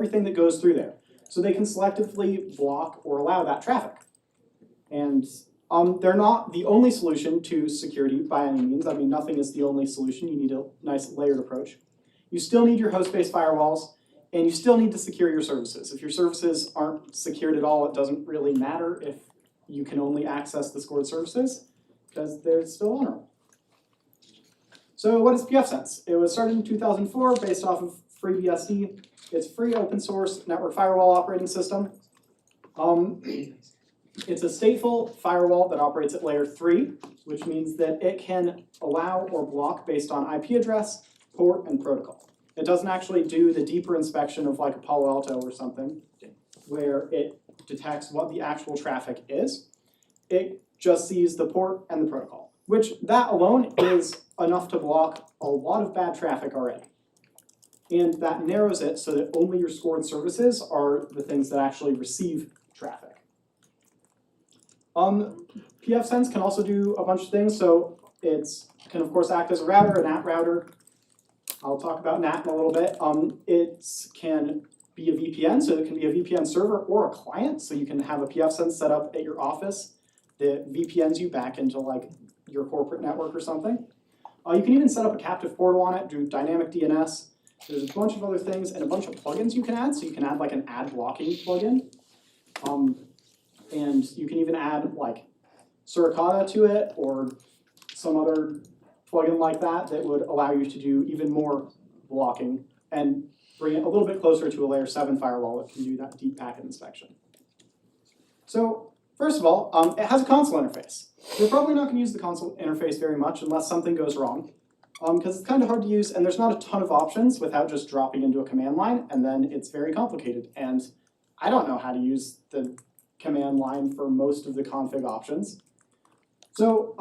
everything that goes through there. So they can selectively block or allow that traffic. And they're not the only solution to security by any means. I mean, nothing is the only solution. You need a nice layered approach. You still need your host-based firewalls, and you still need to secure your services. If your services aren't secured at all, it doesn't really matter if you can only access the scored services, because they're still vulnerable. So what is pfSense? It was started in 2004 based off of FreeBSD. It's free open source network firewall operating system. It's a stateful firewall that operates at layer 3, which means that it can allow or block based on IP address, port, and protocol. It doesn't actually do the deeper inspection of like a Palo Alto or something, where it detects what the actual traffic is. It just sees the port and the protocol, which that alone is enough to block a lot of bad traffic already. And that narrows it so that only your scored services are the things that actually receive traffic. pfSense can also do a bunch of things. So it can of course act as a router, a NAT router. I'll talk about NAT in a little bit. It can be a VPN, so it can be a VPN server or a client. So you can have a pfSense set up at your office that VPNs you back into like your corporate network or something. You can even set up a captive portal on it, do dynamic DNS. There's a bunch of other things and a bunch of plugins you can add. So you can add like an ad blocking plugin. And you can even add like Suricata to it or some other plugin like that that would allow you to do even more blocking and bring it a little bit closer to a layer 7 firewall that can do that deep packet inspection. So first of all, it has a console interface. You're probably not going to use the console interface very much unless something goes wrong, because it's kind of hard to use and there's not a ton of options without just dropping into a command line, and then it's very complicated. And I don't know how to use the command line for most of the config options. So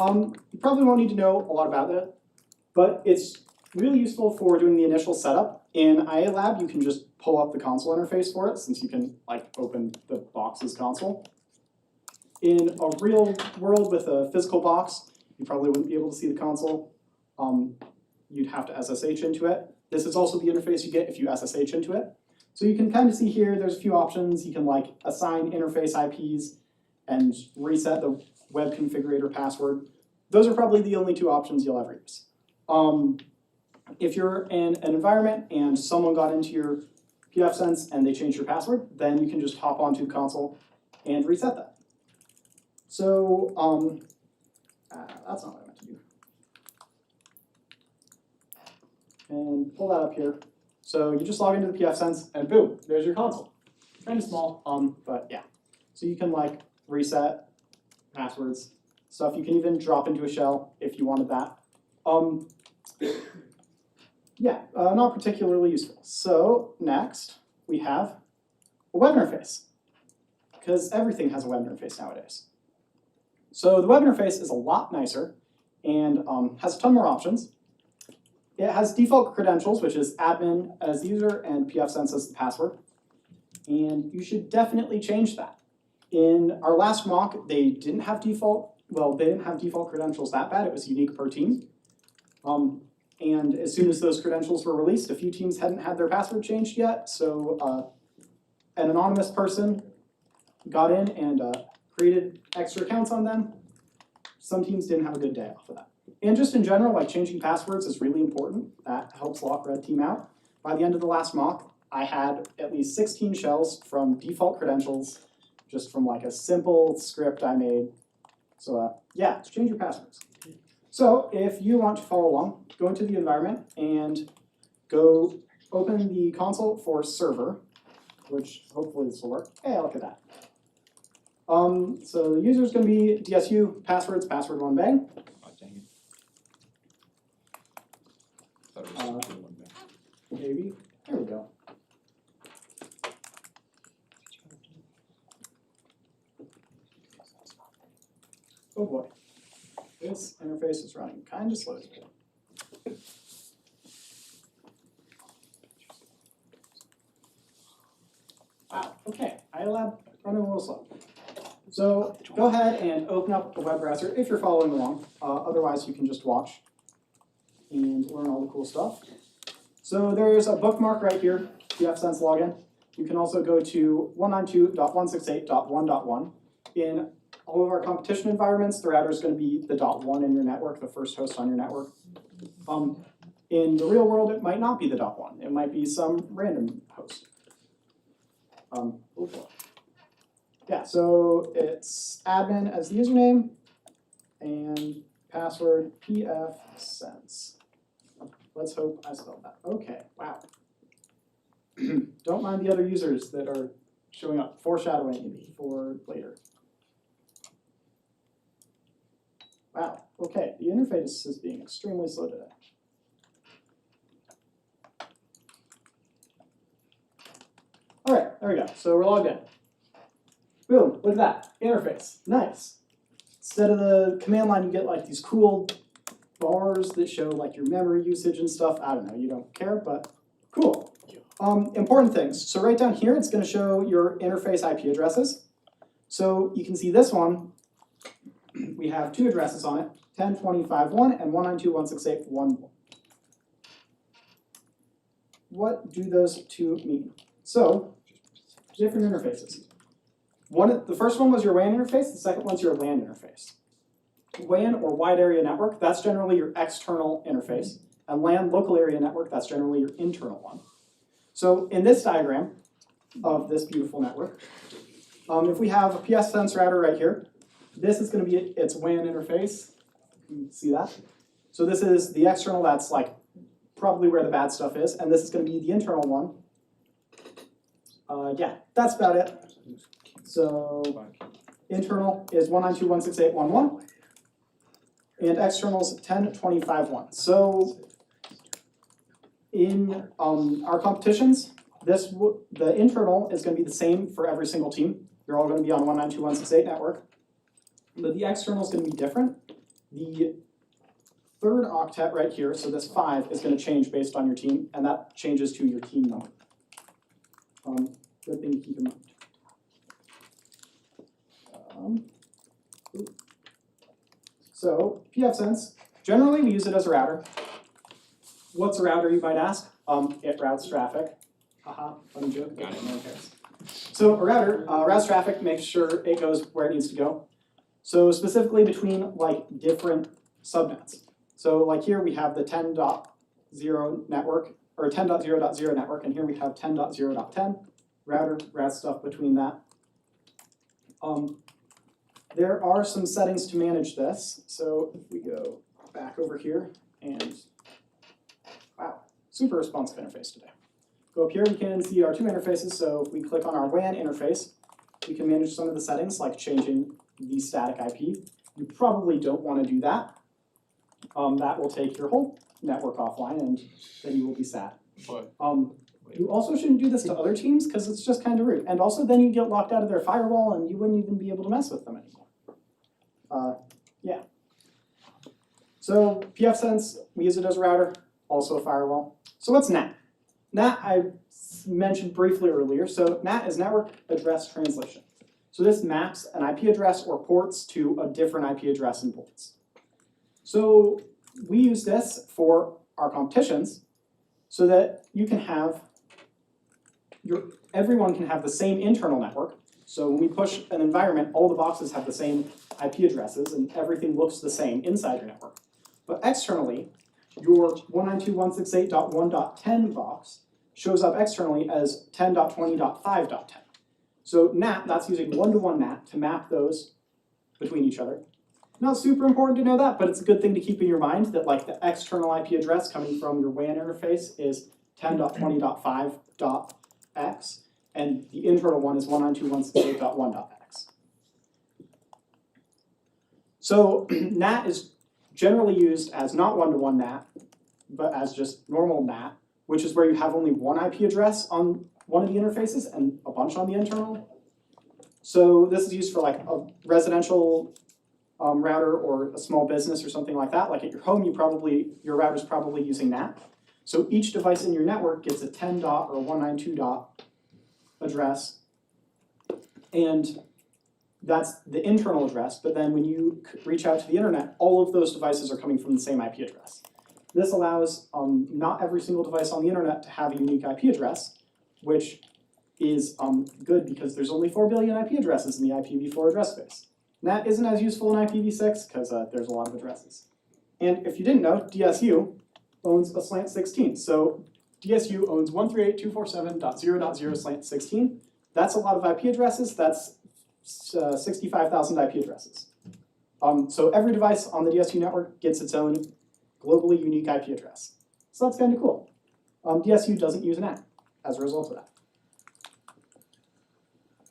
you probably won't need to know a lot about it, but it's really useful for doing the initial setup. In IALab, you can just pull up the console interface for it, since you can like open the box's console. In a real world with a physical box, you probably wouldn't be able to see the console. You'd have to SSH into it. This is also the interface you get if you SSH into it. So you can kind of see here, there's a few options. You can like assign interface IPs and reset the web configurator password. Those are probably the only two options you'll ever use. If you're in an environment and someone got into your pfSense and they changed your password, then you can just hop onto the console and reset that. So that's not what I meant to do. And pull that up here. So you just log into the pfSense and boom, there's your console. Kind of small, but yeah. So you can like reset passwords, stuff. You can even drop into a shell if you wanted that. Not particularly useful. So next we have a web interface, because everything has a web interface nowadays. So the web interface is a lot nicer and has a ton more options. It has default credentials, which is admin as the user and pfSense as the password. And you should definitely change that. In our last mock, they didn't have default credentials that bad. It was unique per team. And as soon as those credentials were released, a few teams hadn't had their password changed yet. So an anonymous person got in and created extra accounts on them. Some teams didn't have a good day off of that. And just in general, like changing passwords is really important. That helps lock red team out. By the end of the last mock, I had at least 16 shells from default credentials, just from like a simple script I made. So yeah, change your passwords. So if you want to follow along, go into the environment and go open the console for server, which hopefully this will work. Hey, look at that. So the user is going to be DSU, passwords, password 1bang. Oh, dang it. Thought it was one bang. Maybe. There we go. Oh boy. This interface is running kind of slow today. Wow, okay. ILab running a little slow. So go ahead and open up the web browser if you're following along. Otherwise, you can just watch and learn all the cool stuff. So there's a bookmark right here, pfSense login. You can also go to 192.168.1.1. In all of our competition environments, the router is going to be the .1 in your network, the first host on your network. In the real world, it might not be the .1. It might be some random host. Yeah, so it's admin as the username and password pfSense. Let's hope I spelled that. Okay, wow. Don't mind the other users that are showing up, foreshadowing for later. Wow, okay, the interface is being extremely slow today. All right, there we go. So we're logged in. Boom, look at that, interface, nice. Instead of the command line, you get like these cool bars that show like your memory usage and stuff. I don't know, you don't care, but cool. Important things. So right down here, it's going to show your interface IP addresses. So you can see this one, we have two addresses on it, 10.25.1 and 192.168.1. What do those two mean? So, different interfaces. The first one was your WAN interface, the second one's your LAN interface. WAN, or wide area network, that's generally your external interface. And LAN, local area network, that's generally your internal one. So in this diagram of this beautiful network, if we have a pfSense router right here, this is going to be its WAN interface. You can see that. So this is the external, that's like probably where the bad stuff is, and this is going to be the internal one. Yeah, that's about it. So internal is 192.168.1.1, and external is 10.25.1. So in our competitions, the internal is going to be the same for every single team. You're all going to be on 192.168 network. But the external is going to be different. The third octet right here, so this 5, is going to change based on your team, and that changes to your team number. Good thing to keep in mind. So pfSense, generally we use it as a router. What's a router, you might ask? It routes traffic. Haha, funny joke, but no one cares. So a router routes traffic, makes sure it goes where it needs to go. So specifically between like different subnets. So like here we have the 10.0 network, or 10.0.0 network, and here we have 10.0.10. Router routes stuff between that. There are some settings to manage this. So if we go back over here and wow, super responsive interface today. Go up here, we can see our two interfaces. So if we click on our WAN interface, we can manage some of the settings like changing the static IP. You probably don't want to do that. That will take your whole network offline and then you will be sad. But you also shouldn't do this to other teams because it's just kind of rude. And also then you get locked out of their firewall and you wouldn't even be able to mess with them anymore. Yeah. So pfSense, we use it as a router, also a firewall. So what's NAT? NAT I mentioned briefly earlier. So NAT is network address translation. So this maps an IP address or ports to a different IP address and ports. So we use this for our competitions so that you can have everyone can have the same internal network. So when we push an environment, all the boxes have the same IP addresses and everything looks the same inside your network. But externally, your 192.168.1.10 box shows up externally as 10.20.5.10. So NAT, that's using one-to-one NAT to map those between each other. Not super important to know that, but it's a good thing to keep in your mind that like the external IP address coming from your WAN interface is 10.20.5.x, and the internal one is 192.168.1.x. So NAT is generally used as not one-to-one NAT, but as just normal NAT, which is where you have only one IP address on one of the interfaces and a bunch on the internal. So this is used for like a residential router or a small business or something like that. Like at your home, your router's probably using NAT. So each device in your network gets a 10 dot or 192 dot address, and that's the internal address. But then when you reach out to the internet, all of those devices are coming from the same IP address. This allows not every single device on the internet to have a unique IP address, which is good because there's only 4 billion IP addresses in the IPv4 address space. And that isn't as useful in IPv6 because there's a lot of addresses. And if you didn't know, DSU owns a slant 16. So DSU owns 138.247.0.0 slant 16. That's a lot of IP addresses. That's 65,000 IP addresses. So every device on the DSU network gets its own globally unique IP address. So that's kind of cool. DSU doesn't use an app as a result of that.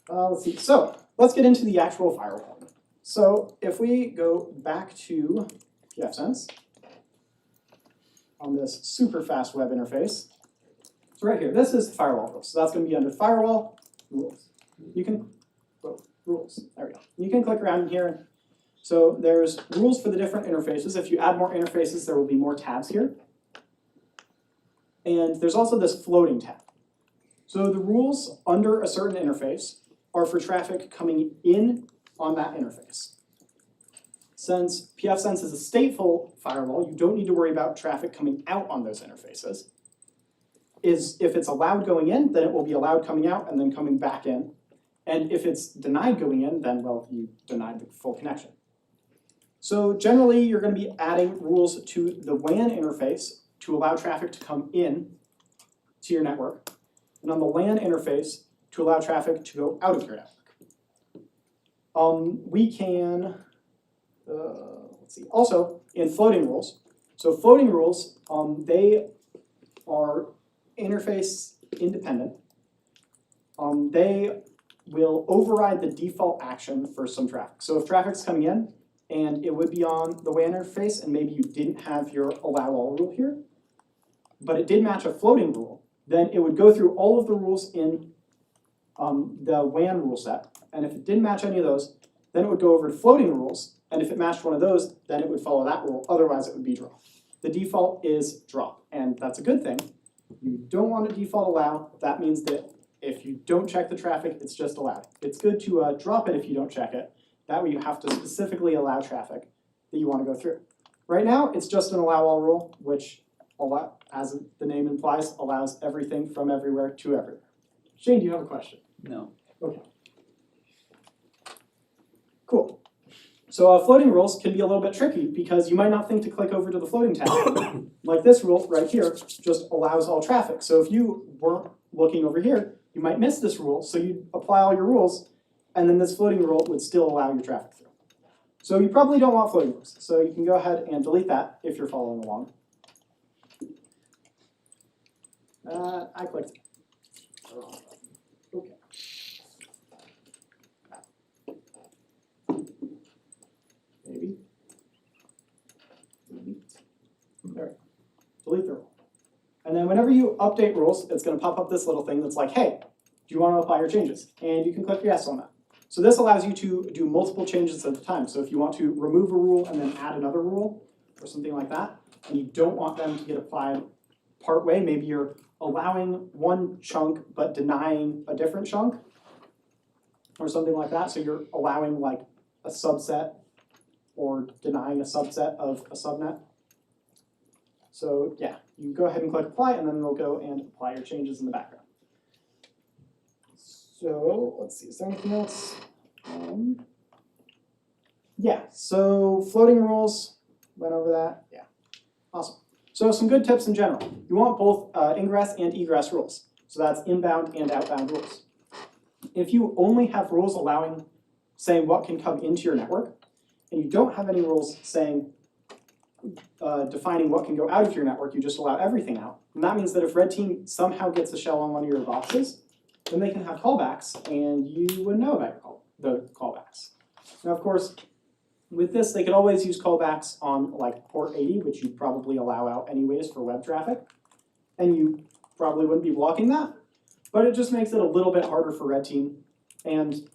Let's see. So let's get into the actual firewall. So if we go back to pfSense on this super fast web interface, so right here, this is the firewall rules. So that's going to be under firewall rules. You can, rules, there we go. You can click around in here. So there's rules for the different interfaces. If you add more interfaces, there will be more tabs here. And there's also this floating tab. So the rules under a certain interface are for traffic coming in on that interface. Since pfSense is a stateful firewall, you don't need to worry about traffic coming out on those interfaces. If it's allowed going in, then it will be allowed coming out and then coming back in. And if it's denied going in, then, well, you denied the full connection. So generally, you're going to be adding rules to the WAN interface to allow traffic to come in to your network, and on the LAN interface to allow traffic to go out of your network. We can, let's see, also in floating rules. So floating rules, they are interface independent. They will override the default action for some traffic. So if traffic's coming in, and it would be on the WAN interface, and maybe you didn't have your allow all rule here, but it did match a floating rule, then it would go through all of the rules in the WAN rule set, and if it didn't match any of those, then it would go over to floating rules, and if it matched one of those, then it would follow that rule, otherwise it would be drop. The default is drop, and that's a good thing. You don't want to default allow. That means that if you don't check the traffic, it's just allowed. It's good to drop it if you don't check it. That way you have to specifically allow traffic that you want to go through. Right now, it's just an allow all rule, which, as the name implies, allows everything from everywhere to everywhere. Shane, do you have a question? No. Okay. Cool. So floating rules can be a little bit tricky because you might not think to click over to the floating tab. Like this rule right here just allows all traffic. So if you weren't looking over here, you might miss this rule. So you apply all your rules, and then this floating rule would still allow your traffic through. So you probably don't want floating rules. So you can go ahead and delete that if you're following along. I clicked. Okay. Maybe. There we go. Delete the rule. And then whenever you update rules, it's going to pop up this little thing that's like, hey, do you want to apply your changes? And you can click yes on that. So this allows you to do multiple changes at a time. So if you want to remove a rule and then add another rule or something like that, and you don't want them to get applied part way, maybe you're allowing one chunk but denying a different chunk or something like that. So you're allowing like a subset or denying a subset of a subnet. So yeah, you go ahead and click apply, and then it'll go and apply your changes in the background. So let's see, is there anything else? Yeah, so floating rules, went over that. Yeah, awesome. So some good tips in general. You want both ingress and egress rules. So that's inbound and outbound rules. If you only have rules saying what can come into your network, and you don't have any rules saying, defining what can go out of your network, you just allow everything out. And that means that if red team somehow gets a shell on one of your boxes, then they can have callbacks, and you wouldn't know about the callbacks. Now, of course, with this, they could always use callbacks on like port 80, which you'd probably allow out anyways for web traffic, and you probably wouldn't be blocking that. But it just makes it a little bit harder for red team, and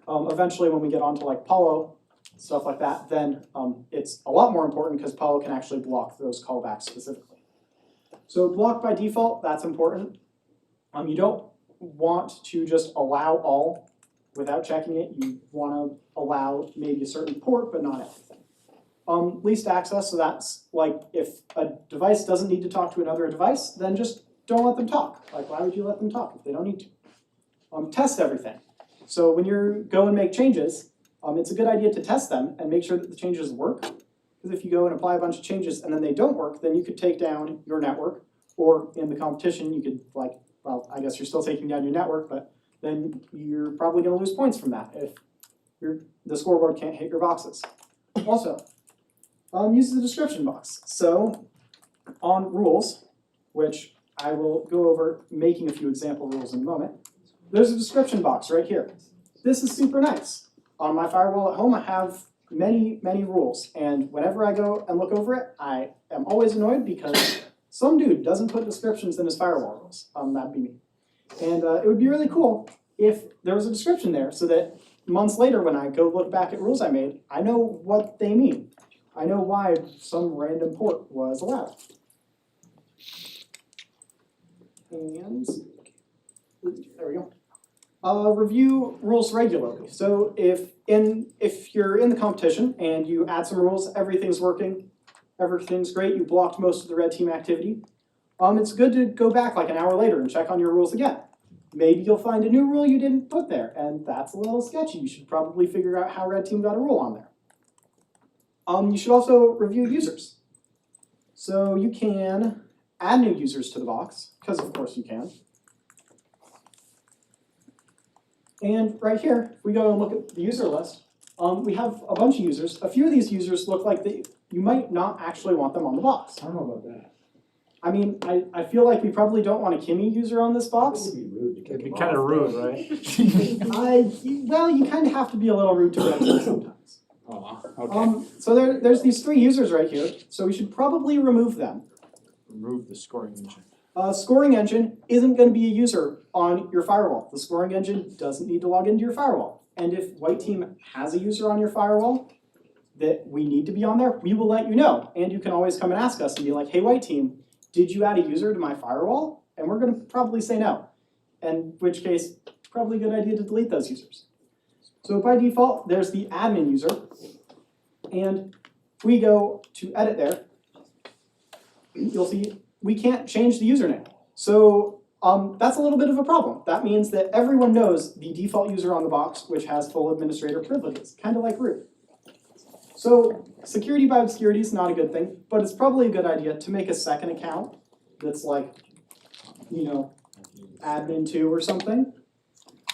eventually when we get onto like Palo, stuff like that, then it's a lot more important because Palo can actually block those callbacks specifically. So block by default, that's important. You don't want to just allow all without checking it. You want to allow maybe a certain port, but not everything. Least access, so that's like if a device doesn't need to talk to another device, then just don't let them talk. Like, why would you let them talk if they don't need to? test everything. So when you go and make changes, it's a good idea to test them and make sure that the changes work. Because if you go and apply a bunch of changes and then they don't work, then you could take down your network, or in the competition, you could well, I guess you're still taking down your network, but then you're probably gonna lose points from that if the scoreboard can't hit your boxes. Also, use the description box. So on rules, which I will go over making a few example rules in a moment, there's a description box right here. This is super nice. On my firewall at home, I have many, many rules, and whenever I go and look over it, I am always annoyed because some dude doesn't put descriptions in his firewall rules. That'd be me. And it would be really cool if there was a description there so that months later when I go look back at rules I made, I know what they mean. I know why some random port was allowed. And there we go. Review rules regularly. So if you're in the competition and you add some rules, everything's working, everything's great, you blocked most of the red team activity, it's good to go back like an hour later and check on your rules again. Maybe you'll find a new rule you didn't put there, and that's a little sketchy. You should probably figure out how red team got a rule on there. You should also review users. So you can add new users to the box, because of course you can. And right here, if we go and look at the user list, we have a bunch of users. A few of these users look like you might not actually want them on the box. I don't know about that. I mean, I feel like we probably don't want a Kimmy user on this box. It'd be rude to kick It'd be him kind of off. rude, right? Well, you kind of have to be a little rude to red team sometimes. Aw, okay. So there's these 3 users right here, so we should probably remove them. Remove the scoring engine. Scoring engine isn't going to be a user on your firewall. The scoring engine doesn't need to log into your firewall. And if white team has a user on your firewall that we need to be on there, we will let you know. And you can always come and ask us and be like, hey, white team, did you add a user to my firewall? And we're going to probably say no. In which case, probably a good idea to delete those users. So by default, there's the admin user. And if we go to edit there, you'll see we can't change the username. So that's a little bit of a problem. That means that everyone knows the default user on the box, which has full administrator privileges, kind of like root. So security by obscurity is not a good thing, but it's probably a good idea to make a second account that's like, admin2 or something,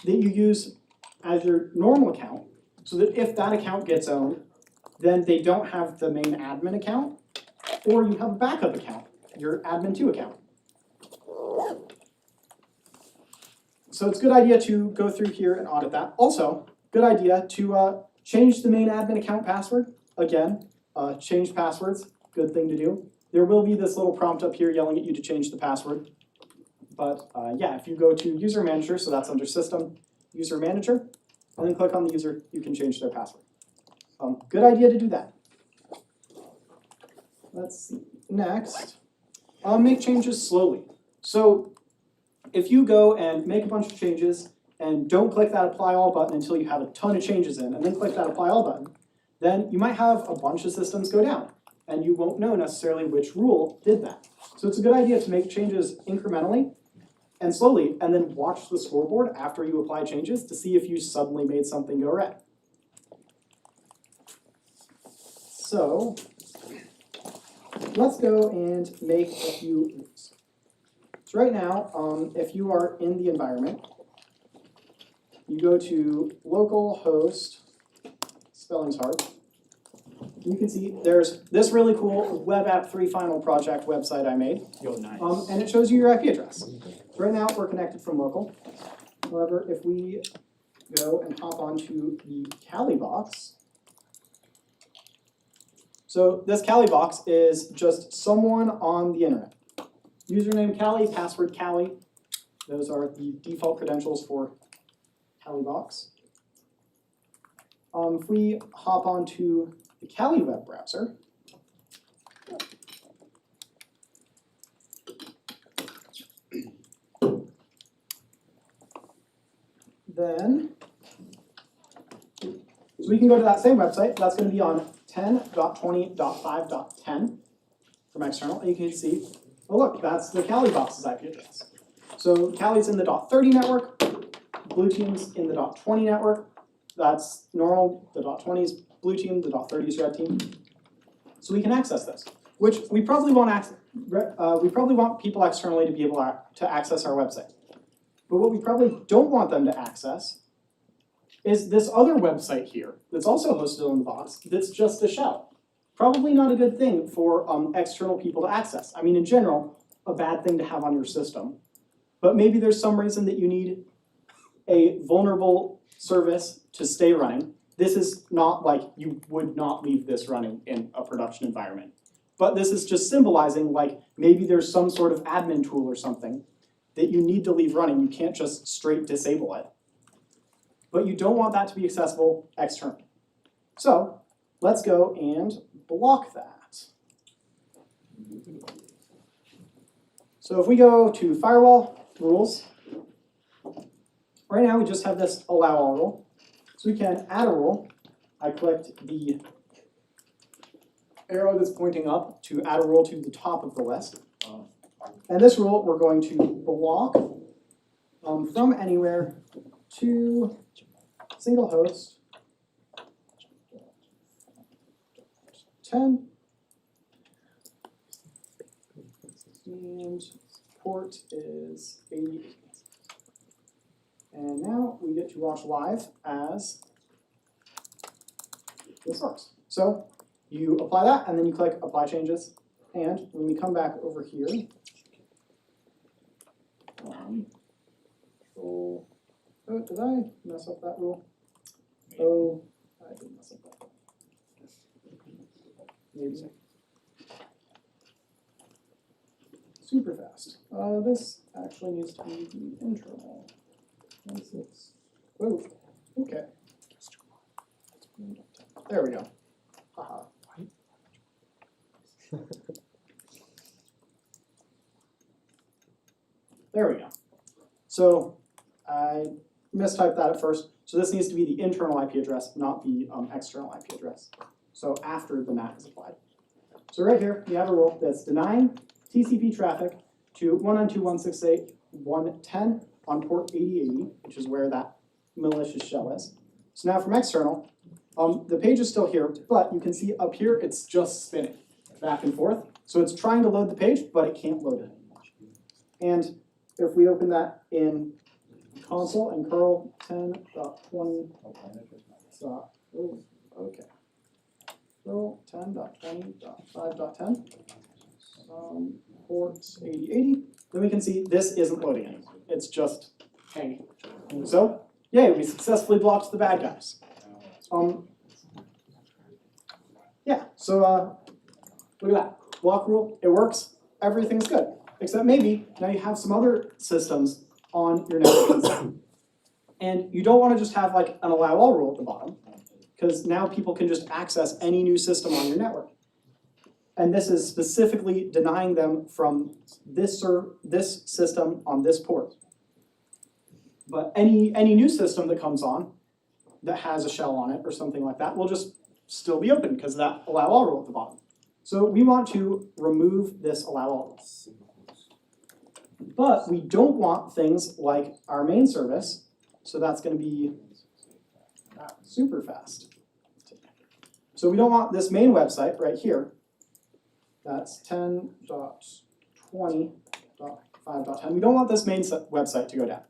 that you use as your normal account, so that if that account gets owned, then they don't have the main admin account, or you have a backup account, your admin2 account. So it's a good idea to go through here and audit that. Also, good idea to change the main admin account password. Again, change passwords, good thing to do. There will be this little prompt up here yelling at you to change the password. But yeah, if you go to user manager, so that's under system, user manager, and then click on the user, you can change their password. Good idea to do that. Let's see, next, make changes slowly. So if you go and make a bunch of changes and don't click that apply all button until you have a ton of changes in, and then click that apply all button, then you might have a bunch of systems go down, and you won't know necessarily which rule did that. So it's a good idea to make changes incrementally and slowly, and then watch the scoreboard after you apply changes to see if you suddenly made something go red. So let's go and make a few rules. So right now, if you are in the environment, you go to localhost, spelling's hard. You can see there's this really cool web app 3 final project website I made. Yo, nice. And it shows you your IP address. So right now we're connected from local. However, if we go and hop onto the Kali box, so this Kali box is just someone on the internet. Username Kali, password Kali. Those are the default credentials for Kali box. If we hop onto the Kali web browser, then, so we can go to that same website. That's going to be on 10.20.5.10 from external, and you can see, oh look, that's the Kali box's IP address. So Kali's in the .30 network, blue teams in the .20 network. That's normal, the .20 is blue team, the .30 is red team. So we can access this, which we probably want people externally to be able to access our website. But what we probably don't want them to access is this other website here that's also hosted on the box that's just a shell. Probably not a good thing for external people to access. I mean, in general, a bad thing to have on your system. But maybe there's some reason that you need a vulnerable service to stay running. This is not like you would not leave this running in a production environment. But this is just symbolizing like maybe there's some sort of admin tool or something that you need to leave running. You can't just straight disable it. But you don't want that to be accessible externally. So let's go and block that. So if we go to Firewall Rules, right now we just have this allow all rule. So we can add a rule. I clicked the arrow that's pointing up to add a rule to the top of the list. And this rule we're going to block from anywhere to single host 10 and port is 80. And now we get to watch live as this works. So you apply that and then you click apply changes. And when we come back over here, oh, did I mess up that rule? Oh, I didn't mess up that. Maybe. Super fast. This actually needs to be the internal. Whoa, okay. There we go. Haha. There we go. So I mistyped that at first. So this needs to be the internal IP address, not the external IP address. So after the NAT is applied. So right here, we have a rule that's denying TCP traffic to 192.168.110 on port 8080, which is where that malicious shell is. So now from external, the page is still here, but you can see up here, it's just spinning back and forth. So it's trying to load the page, but it can't load it. And if we open that in console and curl 10.20. Oh, okay. Curl 10.20.5.10. Ports 8080. Then we can see this isn't loading anymore. It's just hanging. So, yay, we successfully blocked the bad guys. Yeah, so look at that. Block rule, it works. Everything's good. Except maybe now you have some other systems on your network. And you don't want to just have like an allow all rule at the bottom, because now people can just access any new system on your network. And this is specifically denying them from this system on this port. But any new system that comes on that has a shell on it or something like that will just still be open because of that allow all rule at the bottom. So we want to remove this allow all rule. But we don't want things like our main service, so that's going to be super fast. So we don't want this main website right here. That's 10.20.5.10. We don't want this main website to go down.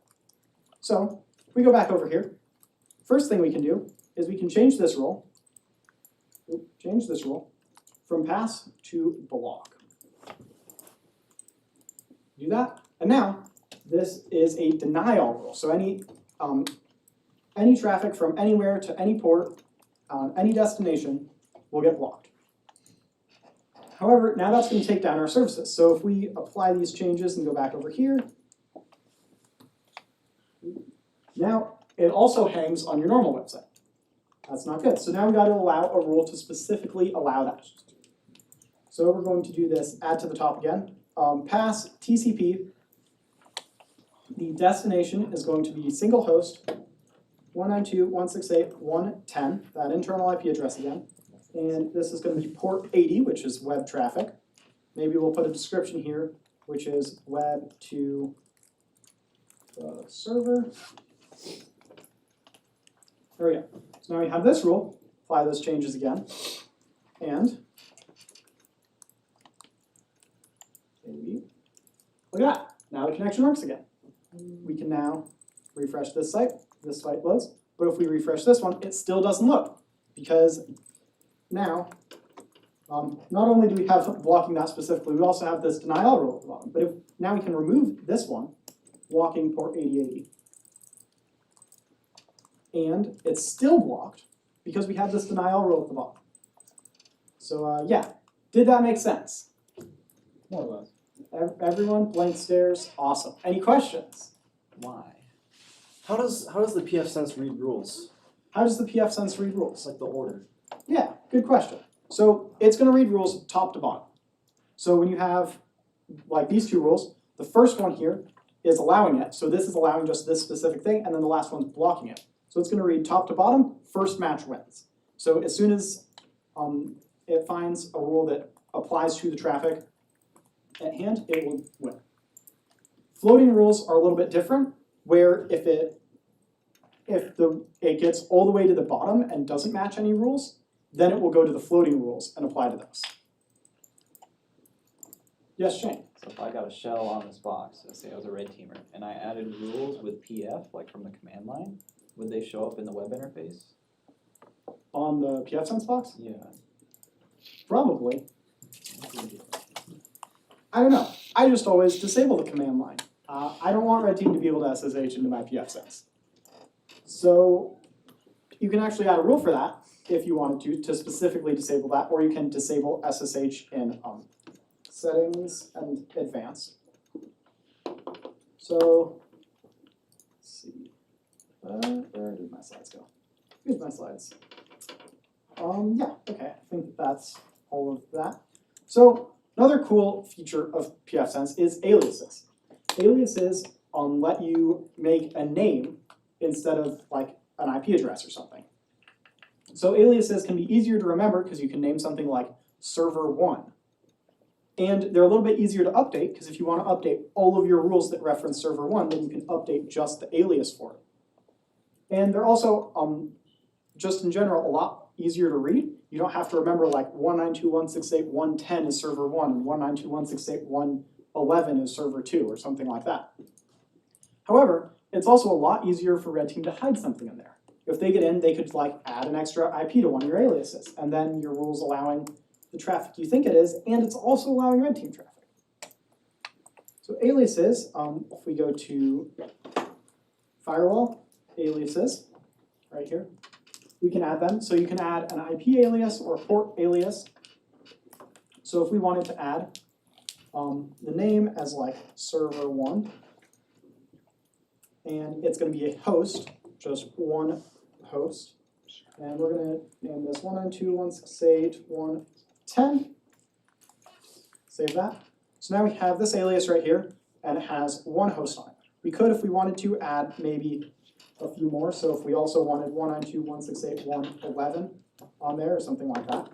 So if we go back over here, first thing we can do is we can change this rule. From pass to block. Do that, and now this is a deny all rule. So any traffic from anywhere to any port, any destination will get blocked. However, now that's going to take down our services. So if we apply these changes and go back over here, now it also hangs on your normal website. That's not good. So now we've got to allow a rule to specifically allow that. So we're going to do this, add to the top again. Pass TCP. The destination is going to be single host 192.168.110, that internal IP address again. And this is going to be port 80, which is web traffic. Maybe we'll put a description here, which is web to the server. There we go. So now we have this rule, apply those changes again, and maybe, look at that, now the connection works again. We can now refresh this site loads, but if we refresh this one, it still doesn't load, because now, not only do we have blocking that specifically, we also have this denial rule at the bottom, but if now we can remove this one, blocking port 8080. And it's still blocked because we have this denial rule at the bottom. So yeah, did that make sense? More or less. Everyone, blank stares, awesome. Any questions? Why? How does the pfSense read rules? How does the pfSense read rules? It's like the order. Yeah, good question. So it's going to read rules top to bottom. So when you have like these two rules, the first one here is allowing it. So this is allowing just this specific thing, and then the last one's blocking it. So it's going to read top to bottom, first match wins. So as soon as it finds a rule that applies to the traffic at hand, it will win. Floating rules are a little bit different, where if it gets all the way to the bottom and doesn't match any rules, then it will go to the floating rules and apply to those. Yes, Shane? So if I got a shell on this box, let's say I was a red teamer, and I added rules with pf, like from the command line, would they show up in the web interface? On the pfSense box? Yeah. Probably. I don't know. I just always disable the command line. I don't want Red Team to be able to SSH into my pfSense. So you can actually add a rule for that if you wanted to specifically disable that, or you can disable SSH in settings and advanced. So let's see. Where did my slides go? Here's my slides. Yeah, okay, I think that's all of that. So another cool feature of pfSense is aliases. Aliases let you make a name instead of like an IP address or something. So aliases can be easier to remember because you can name something like server 1. And they're a little bit easier to update because if you want to update all of your rules that reference server 1, then you can update just the alias for it. And they're also, just in general, a lot easier to read. You don't have to remember like 192.168.110 is server 1 and 192.168.111 is server 2 or something like that. However, it's also a lot easier for Red Team to hide something in there. If they get in, they could like add an extra IP to one of your aliases, and then your rule's allowing the traffic you think it is, and it's also allowing Red Team traffic. So aliases, if we go to Firewall, aliases, right here, we can add them. So you can add an IP alias or a port alias. So if we wanted to add the name as like server 1, and it's going to be a host, just one host, and we're going to name this 192.168.110. Save that. So now we have this alias right here, and it has one host on it. We could, if we wanted to, add maybe a few more. So if we also wanted 192.168.111 on there or something like that.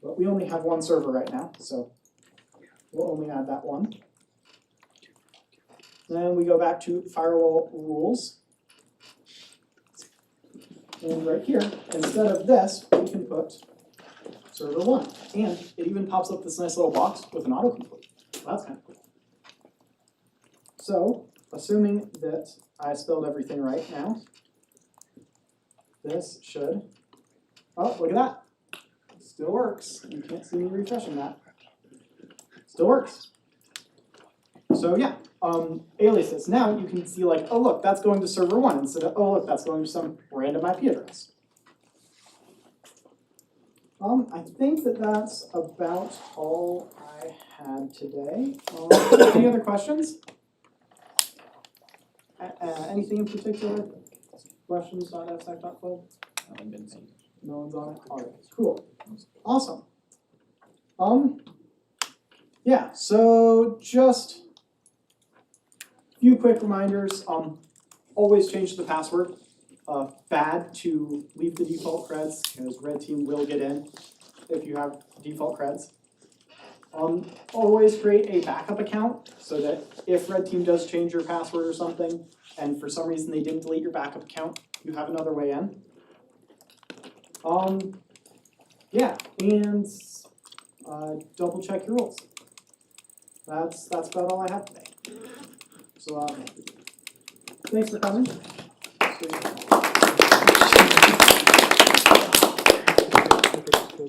But we only have one server right now, so we'll only add that one. Then we go back to Firewall Rules. And right here, instead of this, we can put server 1. And it even pops up this nice little box with an autocomplete. So that's kind of cool. So, assuming that I spelled everything right now, this should, oh, look at that. Still works. You can't see me refreshing that. Still works. So yeah, aliases. Now you can see like, oh look, that's going to server 1 instead of, oh look, that's going to some random IP address. I think that that's about all I had today. Any other questions? Anything in particular? Questions.fsec.club? No one's on it? All right, cool. Awesome. Yeah, so just a few quick reminders. Always change the password. Bad to leave the default creds because Red Team will get in if you have default creds. Always create a backup account so that if Red Team does change your password or something and for some reason they didn't delete your backup account, you have another way in. Yeah, and double check your rules. That's about all I have today. So thanks for coming. So,